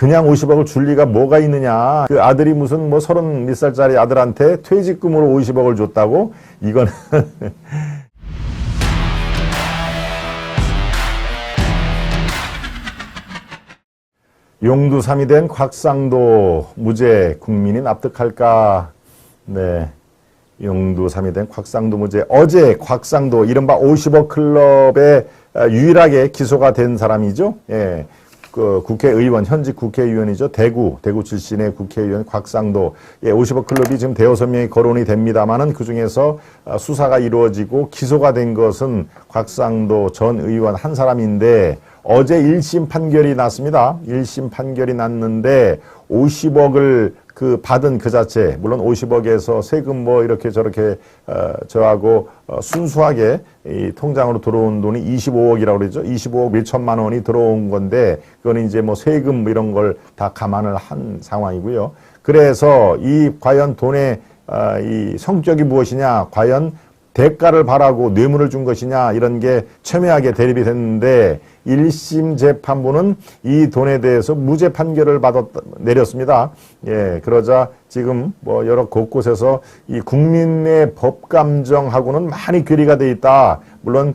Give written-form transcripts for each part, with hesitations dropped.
그냥 50억을 줄 리가 뭐가 있느냐. 그 아들이 무슨 뭐 34살짜리 아들한테 퇴직금으로 50억을 줬다고? 이건 용두삼이 된 곽상도 무죄 국민이 납득할까? 네. 용두삼이 된 곽상도 무죄. 어제 곽상도 이른바 50억 클럽에 유일하게 기소가 된 사람이죠. 예. 그 국회의원, 현직 국회의원이죠. 대구 출신의 국회의원 곽상도. 예, 50억 클럽이 지금 대여섯 명이 거론이 됩니다만은 그 중에서 수사가 이루어지고 기소가 된 것은 곽상도 전 의원 한 사람인데 어제 1심 판결이 났습니다. 1심 판결이 났는데 50억을 받은 그 자체, 물론 50억에서 세금 뭐 이렇게 저렇게 저하고 순수하게 이 통장으로 들어온 돈이 25억이라고 그러죠. 25억 몇천만 원이 들어온 건데 그건 이제 뭐 세금 이런 걸 다 감안을 한 상황이고요. 그래서 이 과연 돈의 이 성격이 무엇이냐, 과연 대가를 바라고 뇌물을 준 것이냐, 이런 게 첨예하게 대립이 됐는데 1심 재판부는 이 돈에 대해서 무죄 판결을 내렸습니다. 예, 그러자 지금 뭐 여러 곳곳에서 이 국민의 법 감정하고는 많이 괴리가 돼 있다. 물론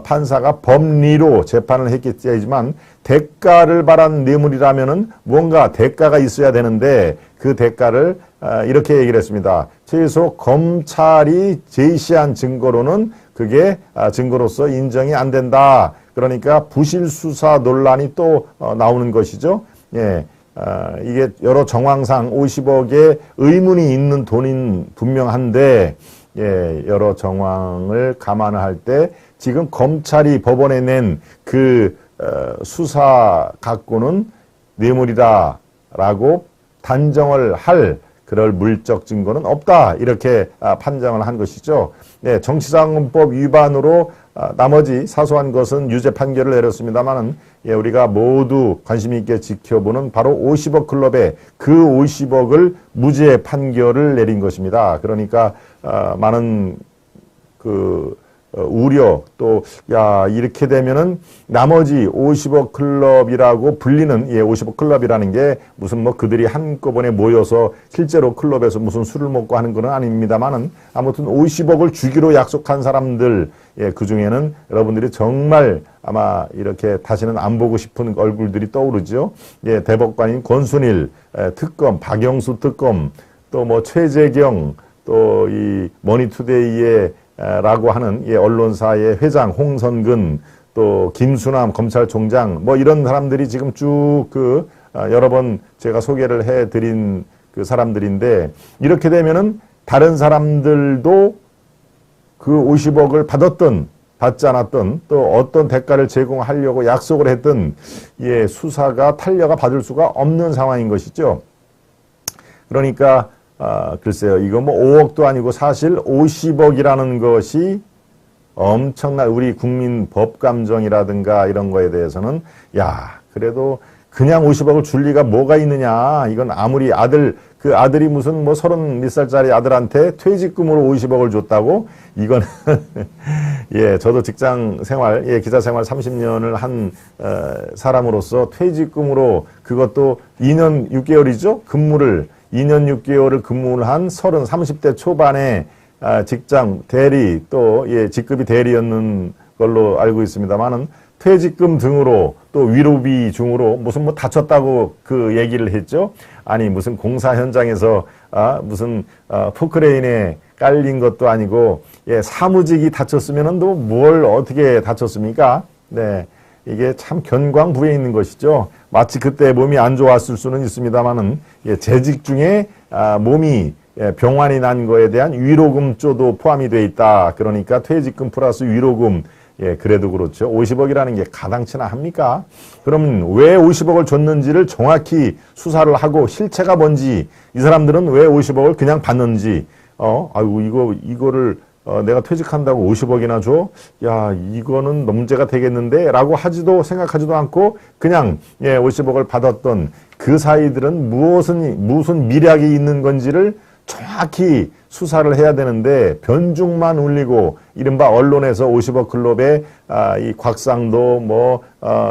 판사가 법리로 재판을 했겠지만 대가를 바란 뇌물이라면은 무언가 대가가 있어야 되는데 그 대가를 이렇게 얘기를 했습니다. 최소 검찰이 제시한 증거로는 그게 증거로서 인정이 안 된다. 그러니까 부실수사 논란이 또 나오는 것이죠. 예, 이게 여러 정황상 50억에 의문이 있는 돈인 분명한데, 예, 여러 정황을 감안할 때 지금 검찰이 법원에 낸 그 수사 갖고는 뇌물이다라고 단정을 할 그럴 물적 증거는 없다, 이렇게 판정을 한 것이죠. 네, 정치자금법 위반으로 나머지 사소한 것은 유죄 판결을 내렸습니다만은, 예, 우리가 모두 관심 있게 지켜보는 바로 50억 클럽의 그 50억을 무죄 판결을 내린 것입니다. 그러니까 많은 우려, 또 야, 이렇게 되면은 나머지 50억 클럽이라고 불리는, 예, 50억 클럽이라는 게 무슨 뭐 그들이 한꺼번에 모여서 실제로 클럽에서 무슨 술을 먹고 하는 건 아닙니다만은 아무튼 50억을 주기로 약속한 사람들, 예, 그 중에는 여러분들이 정말 아마 이렇게 다시는 안 보고 싶은 얼굴들이 떠오르죠. 예, 대법관인 권순일 특검, 박영수 특검, 또 뭐 최재경, 또 이 머니투데이의 라고 하는, 예, 언론사의 회장 홍선근, 또 김수남 검찰총장, 뭐 이런 사람들이 지금 쭉 여러 번 제가 소개를 해드린 그 사람들인데, 이렇게 되면은 다른 사람들도 그 50억을 받지 않았던, 또 어떤 대가를 제공하려고 약속을 했던, 예, 수사가 탄려가 받을 수가 없는 상황인 것이죠. 그러니까 글쎄요, 이거 뭐 5억도 아니고 사실 50억이라는 것이 엄청난 우리 국민 법 감정이라든가 이런 거에 대해서는, 야, 그래도 그냥 50억을 줄 리가 뭐가 있느냐. 이건 아무리 그 아들이 무슨 뭐 34살짜리 아들한테 퇴직금으로 50억을 줬다고? 이건, 예, 저도 직장 생활, 예, 기자 생활 30년을 한, 사람으로서 퇴직금으로 그것도 2년 6개월이죠? 2년 6개월을 근무를 한 30대 초반에 직장 대리, 또, 예, 직급이 대리였는 걸로 알고 있습니다만은 퇴직금 등으로 또 위로비 중으로 무슨 뭐 다쳤다고 그 얘기를 했죠. 아니, 무슨 공사 현장에서 무슨 포크레인에 깔린 것도 아니고, 예, 사무직이 다쳤으면은 또 뭘 어떻게 다쳤습니까? 네. 이게 참 견광부에 있는 것이죠. 마치 그때 몸이 안 좋았을 수는 있습니다만은, 예, 재직 중에 몸이, 예, 병환이 난 거에 대한 위로금조도 포함이 돼 있다. 그러니까 퇴직금 플러스 위로금, 예, 그래도 그렇죠. 50억이라는 게 가당치나 합니까? 그러면 왜 50억을 줬는지를 정확히 수사를 하고 실체가 뭔지, 이 사람들은 왜 50억을 그냥 받는지, 아이고, 이거를 내가 퇴직한다고 50억이나 줘? 야, 이거는 문제가 되겠는데? 라고 생각하지도 않고 그냥, 예, 50억을 받았던 그 사이들은 무슨 미략이 있는 건지를 정확히 수사를 해야 되는데 변죽만 울리고 이른바 언론에서 50억 클럽에 이 곽상도,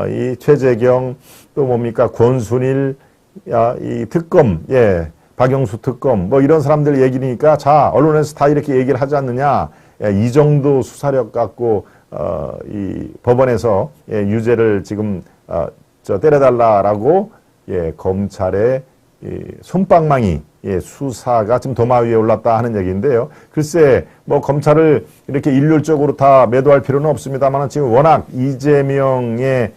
이 최재경, 또 뭡니까, 권순일, 야, 이 특검, 예, 박영수 특검, 뭐 이런 사람들 얘기니까 자, 언론에서 다 이렇게 얘기를 하지 않느냐. 예, 이 정도 수사력 갖고, 이 법원에서 예, 유죄를 지금, 때려달라라고, 예, 검찰의 솜방망이, 예, 수사가 지금 도마 위에 올랐다 하는 얘기인데요. 글쎄, 뭐 검찰을 이렇게 일률적으로 다 매도할 필요는 없습니다만 지금 워낙 이재명의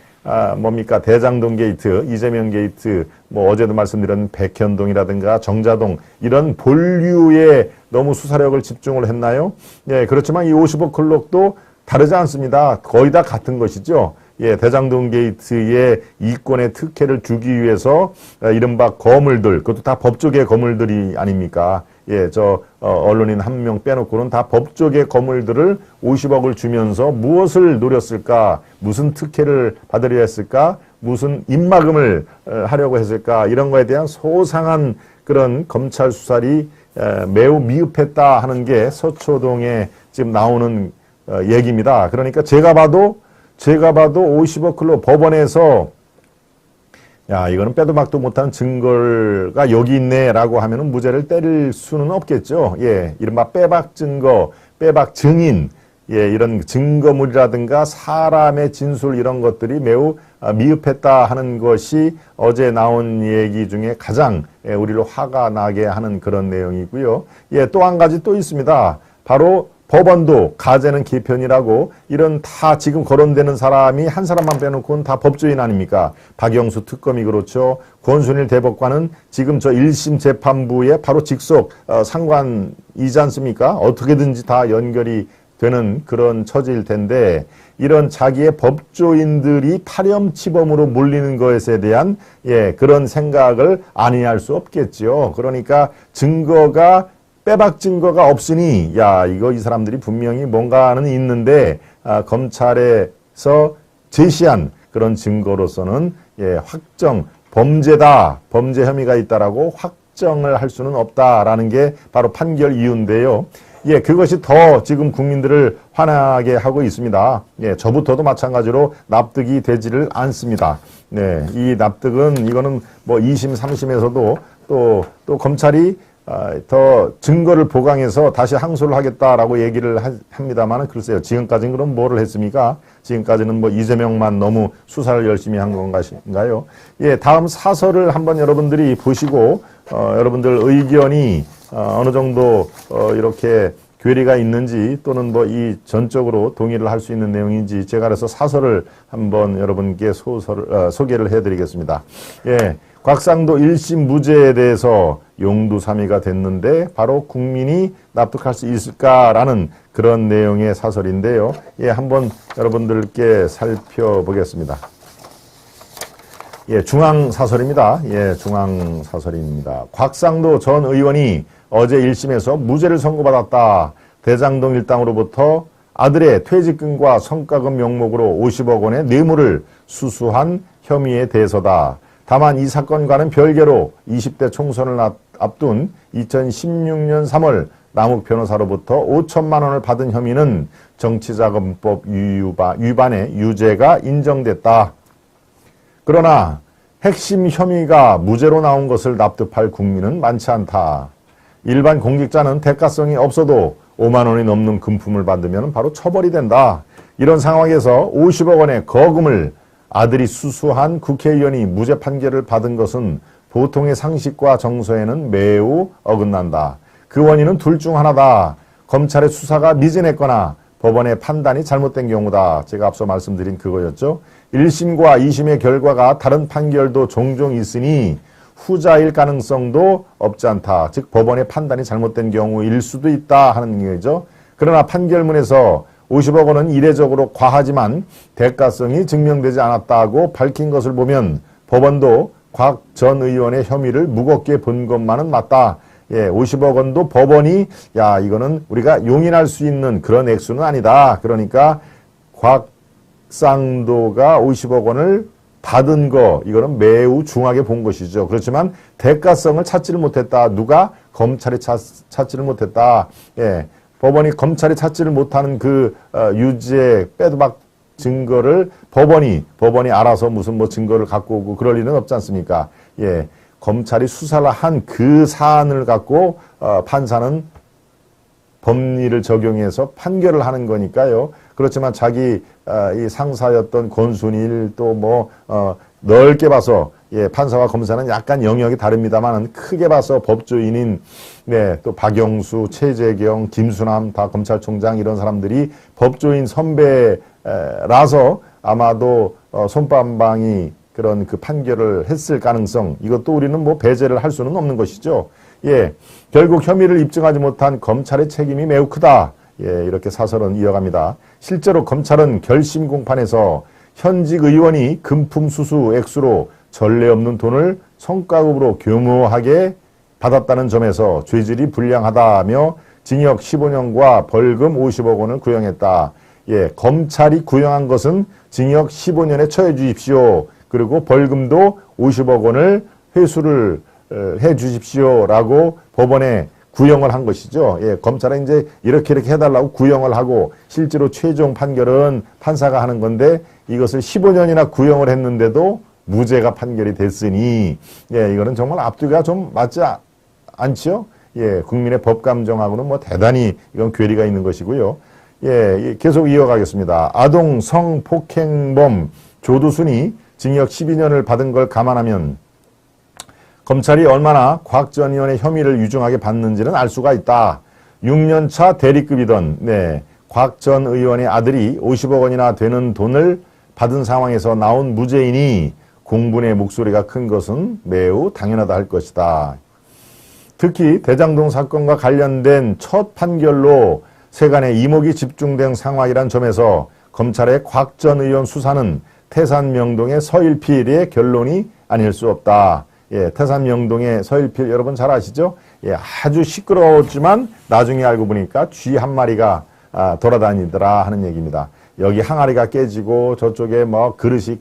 뭡니까? 대장동 게이트, 이재명 게이트, 뭐 어제도 말씀드린 백현동이라든가 정자동 이런 본류에 너무 수사력을 집중을 했나요? 예, 그렇지만 이 50억 클럽도 다르지 않습니다. 거의 다 같은 것이죠. 예, 대장동 게이트의 이권의 특혜를 주기 위해서 이른바 거물들, 그것도 다 법조계 거물들이 아닙니까? 예, 언론인 한 명 빼놓고는 다 법조계 거물들을 50억을 주면서 무엇을 노렸을까? 무슨 특혜를 받으려 했을까? 무슨 입막음을 하려고 했을까? 이런 거에 대한 소상한 그런 검찰 수사리 매우 미흡했다 하는 게 서초동에 지금 나오는 얘기입니다. 그러니까 제가 봐도 50억 클럽 법원에서 야, 이거는 빼도 박도 못한 증거가 여기 있네라고 하면은 무죄를 때릴 수는 없겠죠. 예, 이른바 빼박 증거, 빼박 증인, 예, 이런 증거물이라든가 사람의 진술 이런 것들이 매우 미흡했다 하는 것이 어제 나온 얘기 중에 가장 우리를 화가 나게 하는 그런 내용이고요. 예, 또 한 가지 또 있습니다. 바로 법원도 가재는 개편이라고 이런 다 지금 거론되는 사람이 한 사람만 빼놓고는 다 법조인 아닙니까? 박영수 특검이 그렇죠. 권순일 대법관은 지금 저 1심 재판부의 바로 직속 상관이지 않습니까? 어떻게든지 다 연결이 되는 그런 처지일 텐데 이런 자기의 법조인들이 파렴치범으로 몰리는 것에 대한 예, 그런 생각을 아니할 수 없겠죠. 그러니까 증거가 빼박 증거가 없으니 야 이거 이 사람들이 분명히 뭔가는 있는데 검찰에서 제시한 그런 증거로서는 예, 확정 범죄다 범죄 혐의가 있다라고 확정을 할 수는 없다라는 게 바로 판결 이유인데요. 예, 그것이 더 지금 국민들을 화나게 하고 있습니다. 예, 저부터도 마찬가지로 납득이 되지를 않습니다. 네, 이 납득은 이거는 뭐 2심, 3심에서도 또 검찰이 더 증거를 보강해서 다시 항소를 하겠다라고 얘기를 합니다만 글쎄요. 지금까지는 그럼 뭐를 했습니까? 지금까지는 뭐 이재명만 너무 수사를 열심히 한 건가요? 예, 다음 사설을 한번 여러분들이 보시고 여러분들 의견이 어느 정도 이렇게 괴리가 있는지 또는 뭐 이 전적으로 동의를 할 수 있는 내용인지 제가 그래서 사설을 한번 여러분께 소개를 해드리겠습니다. 예. 곽상도 1심 무죄에 대해서 용두사미가 됐는데 바로 국민이 납득할 수 있을까라는 그런 내용의 사설인데요. 예, 한번 여러분들께 살펴보겠습니다. 예, 중앙사설입니다. 예, 중앙사설입니다. 곽상도 전 의원이 어제 1심에서 무죄를 선고받았다. 대장동 일당으로부터 아들의 퇴직금과 성과금 명목으로 50억 원의 뇌물을 수수한 혐의에 대해서다. 다만 이 사건과는 별개로 20대 총선을 앞둔 2016년 3월 남욱 변호사로부터 5천만 원을 받은 혐의는 정치자금법 위반의 유죄가 인정됐다. 그러나 핵심 혐의가 무죄로 나온 것을 납득할 국민은 많지 않다. 일반 공직자는 대가성이 없어도 5만 원이 넘는 금품을 받으면 바로 처벌이 된다. 이런 상황에서 50억 원의 거금을 아들이 수수한 국회의원이 무죄 판결을 받은 것은 보통의 상식과 정서에는 매우 어긋난다. 그 원인은 둘 중 하나다. 검찰의 수사가 미진했거나 법원의 판단이 잘못된 경우다. 제가 앞서 말씀드린 그거였죠. 1심과 2심의 결과가 다른 판결도 종종 있으니 후자일 가능성도 없지 않다. 즉 법원의 판단이 잘못된 경우일 수도 있다 하는 얘기죠. 그러나 판결문에서 50억 원은 이례적으로 과하지만 대가성이 증명되지 않았다고 밝힌 것을 보면 법원도 곽 전 의원의 혐의를 무겁게 본 것만은 맞다. 예, 50억 원도 법원이 야 이거는 우리가 용인할 수 있는 그런 액수는 아니다. 그러니까 곽상도가 50억 원을 받은 거 이거는 매우 중하게 본 것이죠. 그렇지만 대가성을 찾지를 못했다. 누가? 검찰이 찾지를 못했다. 예. 법원이 검찰이 찾지를 못하는 그 유죄 빼도박 증거를 법원이 알아서 무슨 뭐 증거를 갖고 오고 그럴 리는 없지 않습니까? 예. 검찰이 수사를 한 그 사안을 갖고 판사는 법리를 적용해서 판결을 하는 거니까요. 그렇지만 자기 이 상사였던 권순일 또 뭐 넓게 봐서 예, 판사와 검사는 약간 영역이 다릅니다만은 크게 봐서 법조인인 네, 또 박영수, 최재경, 김수남 다 검찰총장 이런 사람들이 법조인 선배라서 아마도 손방망이 그런 그 판결을 했을 가능성 이것도 우리는 뭐 배제를 할 수는 없는 것이죠. 예, 결국 혐의를 입증하지 못한 검찰의 책임이 매우 크다. 예, 이렇게 사설은 이어갑니다. 실제로 검찰은 결심 공판에서 현직 의원이 금품 수수 액수로 전례 없는 돈을 성과급으로 교묘하게 받았다는 점에서 죄질이 불량하다며 징역 15년과 벌금 50억 원을 구형했다. 예, 검찰이 구형한 것은 징역 15년에 처해 주십시오. 그리고 벌금도 50억 원을 회수를 해 주십시오라고 법원에 구형을 한 것이죠. 예, 검찰은 이제 이렇게 해달라고 구형을 하고 실제로 최종 판결은 판사가 하는 건데 이것을 15년이나 구형을 했는데도 무죄가 판결이 됐으니 예, 이거는 정말 앞뒤가 좀 맞지 않죠. 예, 국민의 법 감정하고는 뭐 대단히 이건 괴리가 있는 것이고요. 예, 계속 이어가겠습니다. 아동 성폭행범 조두순이 징역 12년을 받은 걸 감안하면 검찰이 얼마나 곽 전 의원의 혐의를 유중하게 받는지는 알 수가 있다. 6년차 대리급이던 네, 곽 전 의원의 아들이 50억 원이나 되는 돈을 받은 상황에서 나온 무죄인이 공분의 목소리가 큰 것은 매우 당연하다 할 것이다. 특히 대장동 사건과 관련된 첫 판결로 세간의 이목이 집중된 상황이란 점에서 검찰의 곽 전 의원 수사는 태산명동의 서일필의 결론이 아닐 수 없다. 예, 태산명동의 서일필 여러분 잘 아시죠? 예, 아주 시끄러웠지만 나중에 알고 보니까 쥐 한 마리가 돌아다니더라 하는 얘기입니다. 여기 항아리가 깨지고 저쪽에 뭐 그릇이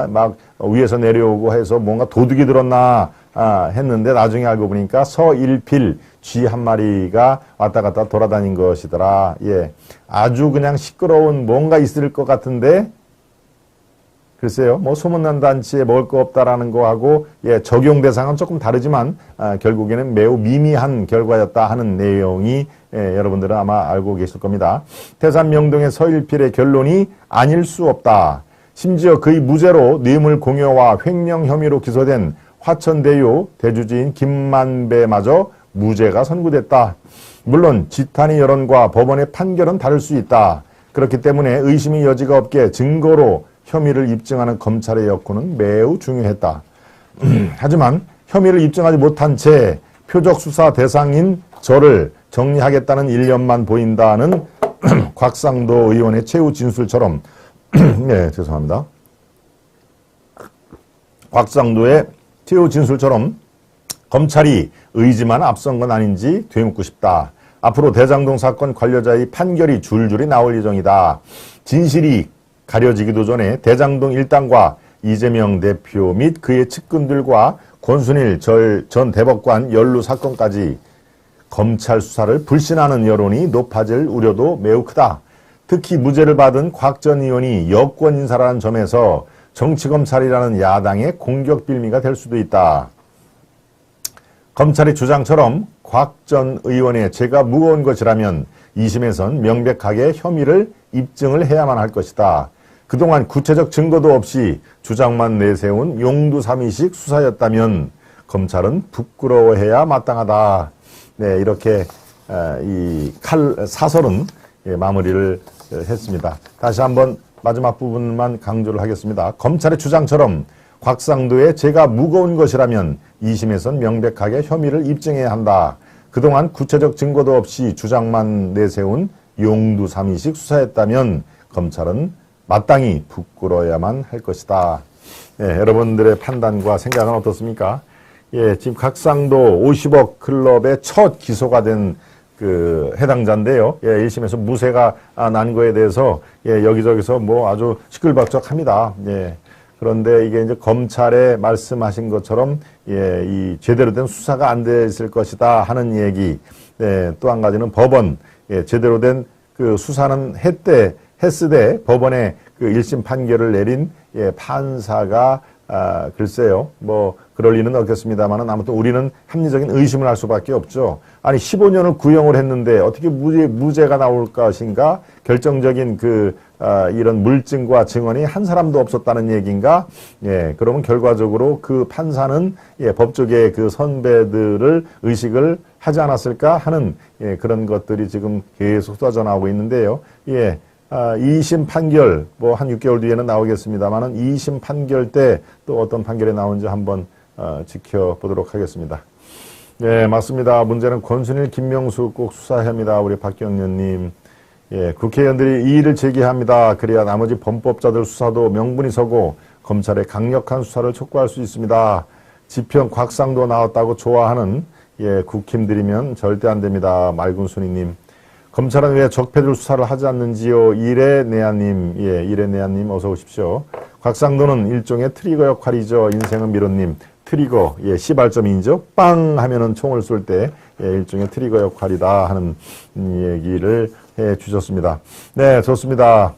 막 위에서 내려오고 해서 뭔가 도둑이 들었나 했는데 나중에 알고 보니까 서일필 쥐 한 마리가 왔다 갔다 돌아다닌 것이더라. 예, 아주 그냥 시끄러운 뭔가 있을 것 같은데 글쎄요, 뭐 소문난 단체에 먹을 거 없다라는 거하고 예, 적용 대상은 조금 다르지만 결국에는 매우 미미한 결과였다 하는 내용이 예, 여러분들은 아마 알고 계실 겁니다. 태산명동의 서일필의 결론이 아닐 수 없다. 심지어 그의 무죄로 뇌물 공여와 횡령 혐의로 기소된 화천대유 대주주인 김만배마저 무죄가 선고됐다. 물론 지탄의 여론과 법원의 판결은 다를 수 있다. 그렇기 때문에 의심의 여지가 없게 증거로 혐의를 입증하는 검찰의 역할은 매우 중요했다. 하지만 혐의를 입증하지 못한 채 표적 수사 대상인 저를 정리하겠다는 일념만 보인다는 곽상도 의원의 최후 진술처럼 네, 죄송합니다. 곽상도의 최후 진술처럼 검찰이 의지만 앞선 건 아닌지 되묻고 싶다. 앞으로 대장동 사건 관련자의 판결이 줄줄이 나올 예정이다. 진실이 가려지기도 전에 대장동 일당과 이재명 대표 및 그의 측근들과 권순일 전 대법관 연루 사건까지 검찰 수사를 불신하는 여론이 높아질 우려도 매우 크다. 특히 무죄를 받은 곽 전 의원이 여권 인사라는 점에서 정치검찰이라는 야당의 공격 빌미가 될 수도 있다. 검찰의 주장처럼 곽 전 의원의 죄가 무거운 것이라면 2심에선 명백하게 혐의를 입증을 해야만 할 것이다. 그동안 구체적 증거도 없이 주장만 내세운 용두사미식 수사였다면 검찰은 부끄러워해야 마땅하다. 네, 이렇게 이 사설은 마무리를 했습니다. 다시 한번 마지막 부분만 강조를 하겠습니다. 검찰의 주장처럼 곽상도의 죄가 무거운 것이라면 2심에선 명백하게 혐의를 입증해야 한다. 그동안 구체적 증거도 없이 주장만 내세운 용두사미식 수사였다면 검찰은 마땅히 부끄러워야만 할 것이다. 예, 여러분들의 판단과 생각은 어떻습니까? 예, 지금 곽상도 50억 클럽의 첫 기소가 된 그 해당자인데요. 예, 1심에서 무죄가 난 거에 대해서 예, 여기저기서 뭐 아주 시끌벅적합니다. 예. 그런데 이게 이제 검찰에 말씀하신 것처럼 예, 이 제대로 된 수사가 안 됐을 것이다 하는 얘기. 예, 또 한 가지는 법원 예, 제대로 된 그 수사는 했으되 법원에 그 1심 판결을 내린 예, 판사가 글쎄요. 뭐 그럴 리는 없겠습니다만은 아무튼 우리는 합리적인 의심을 할 수밖에 없죠. 아니 15년을 구형을 했는데 어떻게 무죄가 나올 것인가? 결정적인 이런 물증과 증언이 한 사람도 없었다는 얘기인가? 예, 그러면 결과적으로 그 판사는 법조계의 그 선배들을 의식을 하지 않았을까 하는 그런 것들이 지금 계속 쏟아져 나오고 있는데요. 예. 2심 판결, 뭐 한 6개월 뒤에는 나오겠습니다만은 2심 판결 때 또 어떤 판결이 나온지 한번 지켜보도록 하겠습니다. 네, 맞습니다. 문제는 권순일, 김명수 꼭 수사해야 합니다. 우리 박경련님. 예, 국회의원들이 이의를 제기합니다. 그래야 나머지 범법자들 수사도 명분이 서고 검찰의 강력한 수사를 촉구할 수 있습니다. 지평 곽상도 나왔다고 좋아하는 국힘들이면 절대 안 됩니다. 맑은순이님. 검찰은 왜 적폐들 수사를 하지 않는지요? 이래내야님, 이래내야님 어서 오십시오. 곽상도는 일종의 트리거 역할이죠. 인생은 미로님, 트리거, 시발점이죠. 빵 하면은 총을 쏠 때 일종의 트리거 역할이다 하는 얘기를 해 주셨습니다. 네, 좋습니다.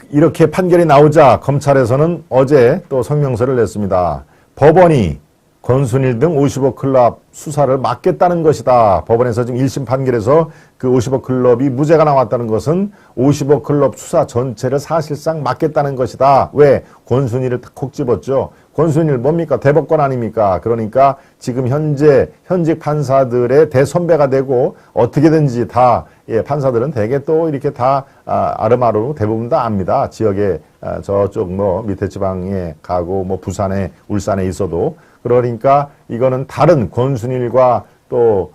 이렇게 판결이 나오자 검찰에서는 어제 또 성명서를 냈습니다. 법원이 권순일 등 55 클럽 수사를 막겠다는 것이다. 법원에서 지금 1심 판결에서 그 55 클럽이 무죄가 나왔다는 것은 55 클럽 수사 전체를 사실상 막겠다는 것이다. 왜? 권순일을 콕 집었죠. 권순일 뭡니까? 대법관 아닙니까? 그러니까 지금 현직 판사들의 대선배가 되고 어떻게든지 다 판사들은 대개 또 이렇게 다 아름아름 대부분 다 압니다. 지역에 저쪽 뭐 밑에 지방에 가고 뭐 부산에 울산에 있어도 그러니까 이거는 다른 권순일과 또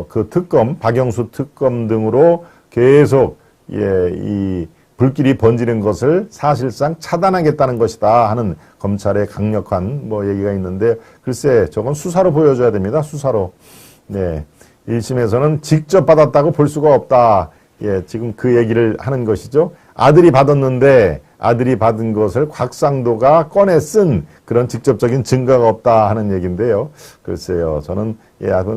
그 특검 박영수 특검 등으로 계속 이 불길이 번지는 것을 사실상 차단하겠다는 것이다 하는 검찰의 강력한 뭐 얘기가 있는데 글쎄 저건 수사로 보여줘야 됩니다. 수사로. 네. 1심에서는 직접 받았다고 볼 수가 없다. 지금 그 얘기를 하는 것이죠. 아들이 받았는데 아들이 받은 것을 곽상도가 꺼내 쓴 그런 직접적인 증거가 없다 하는 얘기인데요. 글쎄요. 저는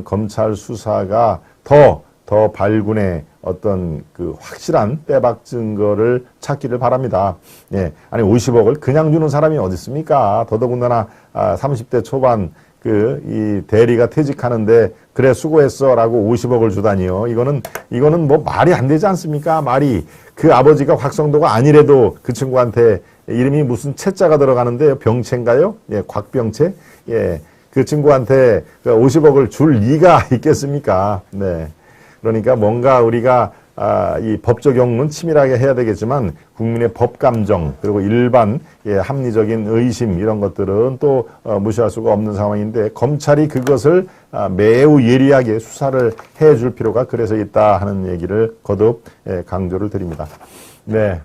검찰 수사가 더 발군의 어떤 그 확실한 빼박 증거를 찾기를 바랍니다. 아니 50억을 그냥 주는 사람이 어디 있습니까? 더더군다나 30대 초반 이 대리가 퇴직하는데 그래 수고했어라고 50억을 주다니요. 이거는 뭐 말이 안 되지 않습니까? 말이 그 아버지가 곽상도가 아니래도 그 친구한테 이름이 무슨 채자가 들어가는데 병채인가요? 곽병채. 그 친구한테 50억을 줄 리가 있겠습니까? 네. 그러니까 뭔가 우리가 이 법 적용은 치밀하게 해야 되겠지만 국민의 법 감정 그리고 일반 합리적인 의심 이런 것들은 또 무시할 수가 없는 상황인데 검찰이 그것을 매우 예리하게 수사를 해줄 필요가 그래서 있다 하는 얘기를 거듭 강조를 드립니다. 네.